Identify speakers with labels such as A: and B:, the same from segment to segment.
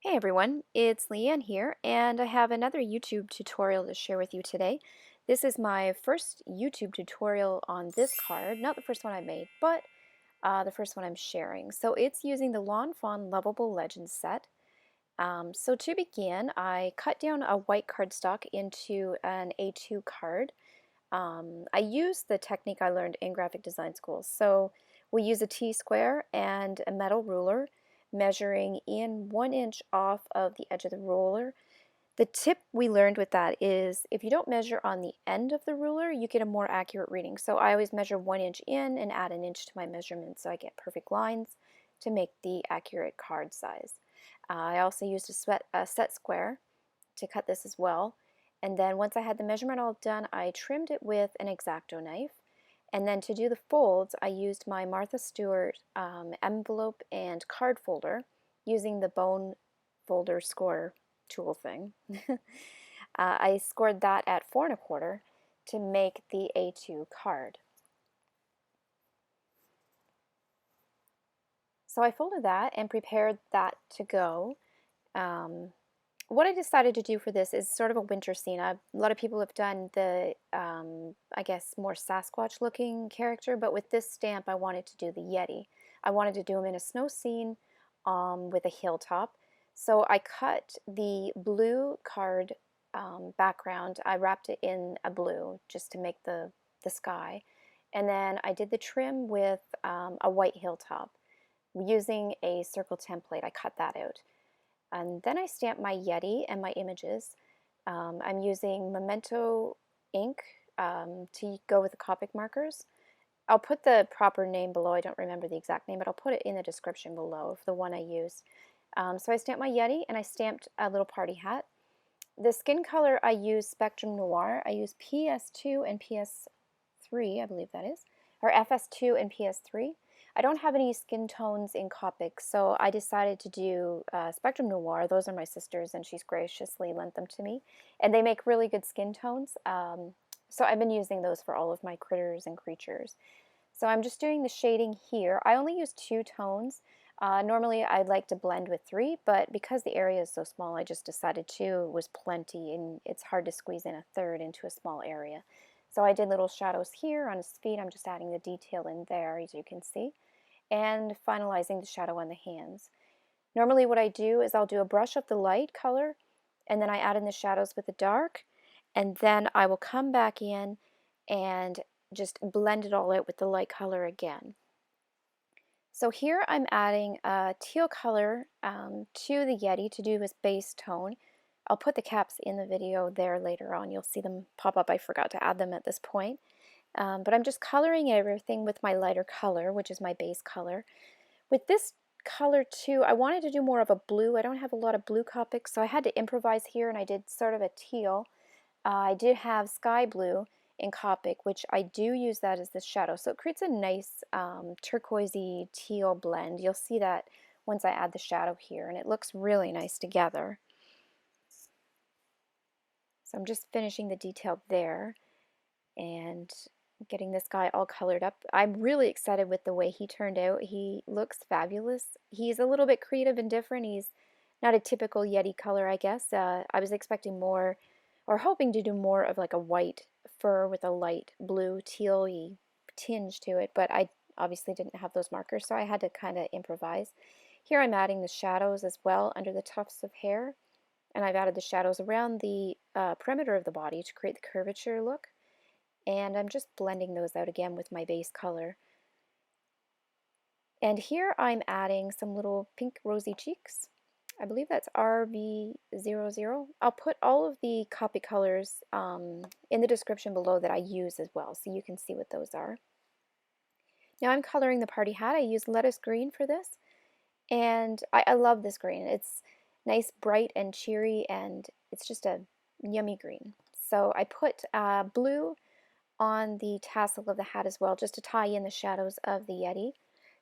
A: Hey everyone, it's Leanne here, and I have another YouTube tutorial to share with you today. This is my first YouTube tutorial on this card, not the first one I made, but the first one I'm sharing. So it's using the Fawn Loveable Legends set. So to begin, I cut down a white cardstock into an A2 card. I use the technique I learned in graphic design school. So we use a T-square and a metal ruler, measuring in 1 inch off of the edge of the ruler. The tip we learned with that is if you don't measure on the end of the ruler, you get a more accurate reading. So I always measure 1 inch in and add an inch to my measurement so I get perfect lines to make the accurate card size. I also used a set square to cut this as well. And then once I had the measurement all done, I trimmed it with an X-Acto knife. And then to do the folds, I used my Martha Stewart envelope and card folder using the bone folder score tool thing. I scored that at 4 1/4 to make the A2 card. So I folded that and prepared that to go. What I decided to do for this is sort of a winter scene. A lot of people have done the, I guess, more Sasquatch looking character, but with this stamp I wanted to do the Yeti. I wanted to do him in a snow scene with a hilltop. So I cut the blue card background. I wrapped it in a blue just to make the sky. And then I did the trim with a white hilltop. Using a circle template, I cut that out. And then I stamped my Yeti and my images. I'm using Memento ink to go with the Copic markers. I'll put the proper name below. I don't remember the exact name, but I'll put it in the description below of the one I used. So I stamped my Yeti and I stamped a little party hat. The skin color I use Spectrum Noir. I use PS2 and PS3, I believe that is, or FS2 and PS3. I don't have any skin tones in Copic, so I decided to do Spectrum Noir. Those are my sisters, and she's graciously lent them to me. And they make really good skin tones, so I've been using those for all of my critters and creatures. So I'm just doing the shading here. I only use 2 tones. Normally I'd like to blend with 3, but because the area is so small, I just decided 2 was plenty, and it's hard to squeeze in a third into a small area. So I did little shadows here on his feet. I'm just adding the detail in there, as you can see, and finalizing the shadow on the hands. Normally what I do is I'll do a brush of the light color, and then I add in the shadows with the dark, and then I will come back in and just blend it all out with the light color again. So here I'm adding a teal color to the Yeti to do his base tone. I'll put the caps in the video there later on. You'll see them pop up. I forgot to add them at this point. But I'm just coloring everything with my lighter color, which is my base color. With this color too, I wanted to do more of a blue. I don't have a lot of blue Copics, so I had to improvise here, and I did sort of a teal. I did have sky blue in Copic, which I do use that as the shadow, so it creates a nice turquoisey teal blend. You'll see that once I add the shadow here, and it looks really nice together. So I'm just finishing the detail there and getting this guy all colored up. I'm really excited with the way he turned out. He looks fabulous. He's a little bit creative and different. He's not a typical Yeti color, I guess. I was expecting more, or hoping to do more of like a white fur with a light blue teal-y tinge to it, but I obviously didn't have those markers, so I had to kind of improvise. Here I'm adding the shadows as well under the tufts of hair, and I've added the shadows around the perimeter of the body to create the curvature look, and I'm just blending those out again with my base color. And here I'm adding some little pink rosy cheeks. I believe that's RV00. I'll put all of the Copic colors in the description below that I use as well, so you can see what those are. Now I'm coloring the party hat. I used lettuce green for this, and I love this green. It's nice, bright, and cheery, and it's just a yummy green. So I put blue on the tassel of the hat as well, just to tie in the shadows of the Yeti,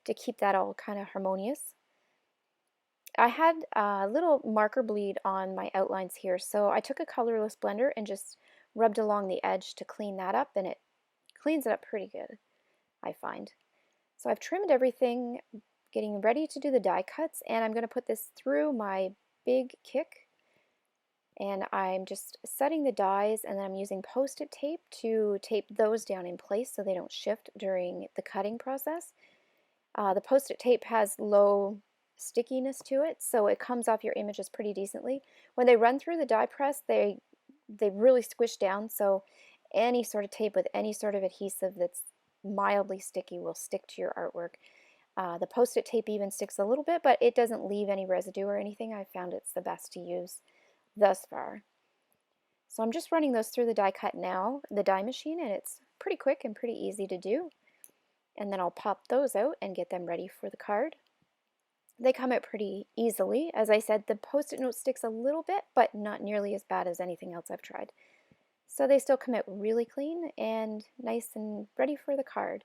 A: to keep that all kind of harmonious. I had a little marker bleed on my outlines here, so I took a colorless blender and just rubbed along the edge to clean that up, and it cleans it up pretty good, I find. So I've trimmed everything, getting ready to do the die cuts, and I'm going to put this through my BIGkick, and I'm just setting the dies, and then I'm using post-it tape to tape those down in place so they don't shift during the cutting process. The post-it tape has low stickiness to it, so it comes off your images pretty decently. When they run through the die press, they really squish down, so any sort of tape with any sort of adhesive that's mildly sticky will stick to your artwork. The post-it tape even sticks a little bit, but it doesn't leave any residue or anything. I found it's the best to use thus far. So I'm just running those through the die cut now, the die machine, and it's pretty quick and pretty easy to do. And then I'll pop those out and get them ready for the card. They come out pretty easily. As I said, the post-it note sticks a little bit, but not nearly as bad as anything else I've tried. So they still come out really clean and nice and ready for the card.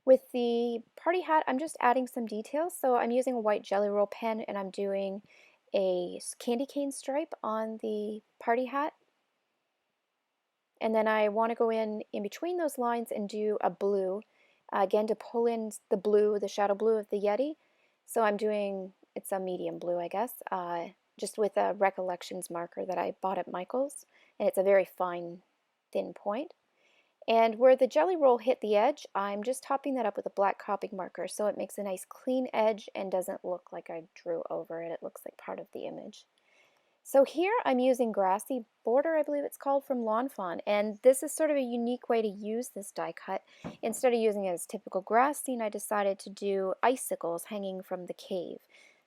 A: With the party hat, I'm just adding some details. So I'm using a white Jelly Roll pen, and I'm doing a candy cane stripe on the party hat. And then I want to go in between those lines and do a blue, again to pull in the blue, the shadow blue of the YETI. So I'm doing, it's a medium blue, I guess, just with a Recollections marker that I bought at Michael's, and it's a very fine, thin point. And where the Jelly Roll hit the edge, I'm just topping that up with a black Copic marker so it makes a nice clean edge and doesn't look like I drew over it. It looks like part of the image. So here I'm using Grassy Border, I believe it's called, from Fawn, and this is sort of a unique way to use this die cut. Instead of using it as typical grass scene, I decided to do icicles hanging from the cave.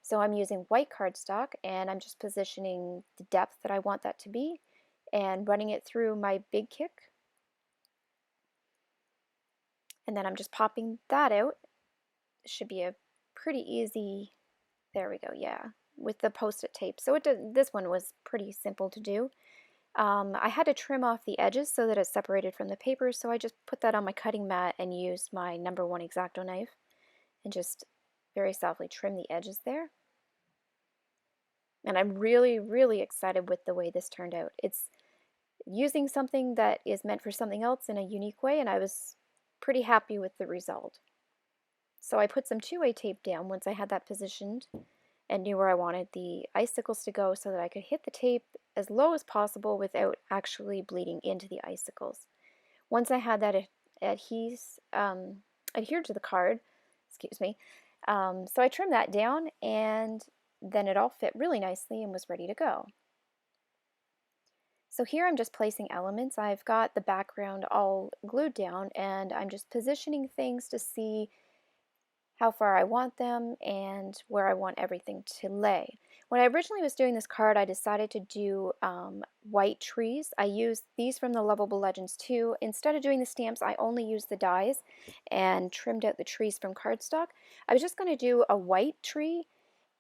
A: So I'm using white cardstock, and I'm just positioning the depth that I want that to be and running it through my BIGkick. And then I'm just popping that out. It should be a pretty easy, there we go, yeah, with the post-it tape. So this one was pretty simple to do. I had to trim off the edges so that it's separated from the paper, so I just put that on my cutting mat and used my No. 1 X-Acto knife and just very softly trim the edges there. And I'm really, really excited with the way this turned out. It's using something that is meant for something else in a unique way, and I was pretty happy with the result. So I put some 2-way tape down once I had that positioned and knew where I wanted the icicles to go so that I could hit the tape as low as possible without actually bleeding into the icicles. Once I had that adhered to the card, excuse me, so I trimmed that down, and then it all fit really nicely and was ready to go. So here I'm just placing elements. I've got the background all glued down, and I'm just positioning things to see how far I want them and where I want everything to lay. When I originally was doing this card, I decided to do white trees. I used these from the Loveable Legends too. Instead of doing the stamps, I only used the dies and trimmed out the trees from cardstock. I was just going to do a white tree,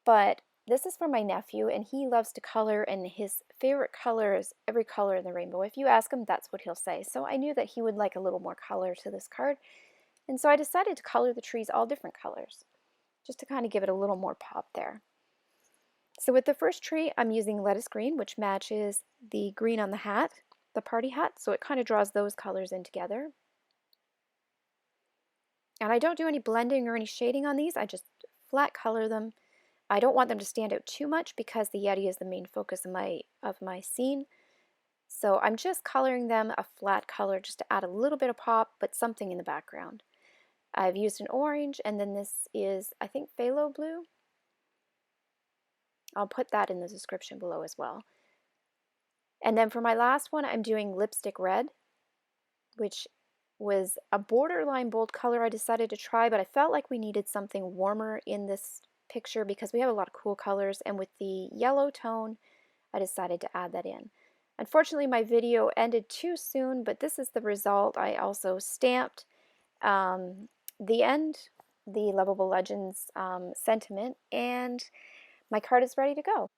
A: but this is for my nephew, and he loves to color, and his favorite color is every color in the rainbow. If you ask him, that's what he'll say. So I knew that he would like a little more color to this card, and so I decided to color the trees all different colors, just to kind of give it a little more pop there. So with the first tree, I'm using lettuce green, which matches the green on the hat, the party hat, so it kind of draws those colors in together. And I don't do any blending or any shading on these, I just flat color them. I don't want them to stand out too much because the YETI is the main focus of my scene. So I'm just coloring them a flat color just to add a little bit of pop, but something in the background. I've used an orange, and then this is, I think, phthalo blue. I'll put that in the description below as well. And then for my last one, I'm doing lipstick red, which was a borderline bold color I decided to try, but I felt like we needed something warmer in this picture because we have a lot of cool colors, and with the yellow tone I decided to add that in. Unfortunately, my video ended too soon, but this is the result. I also stamped the end, the Loveable Legends sentiment, and my card is ready to go.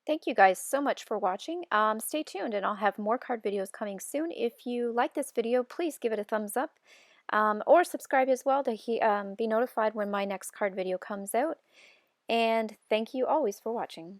A: Thank you guys so much for watching. Stay tuned, and I'll have more card videos coming soon. If you like this video, please give it a thumbs up. Or subscribe as well to be notified when my next card video comes out. And thank you always for watching.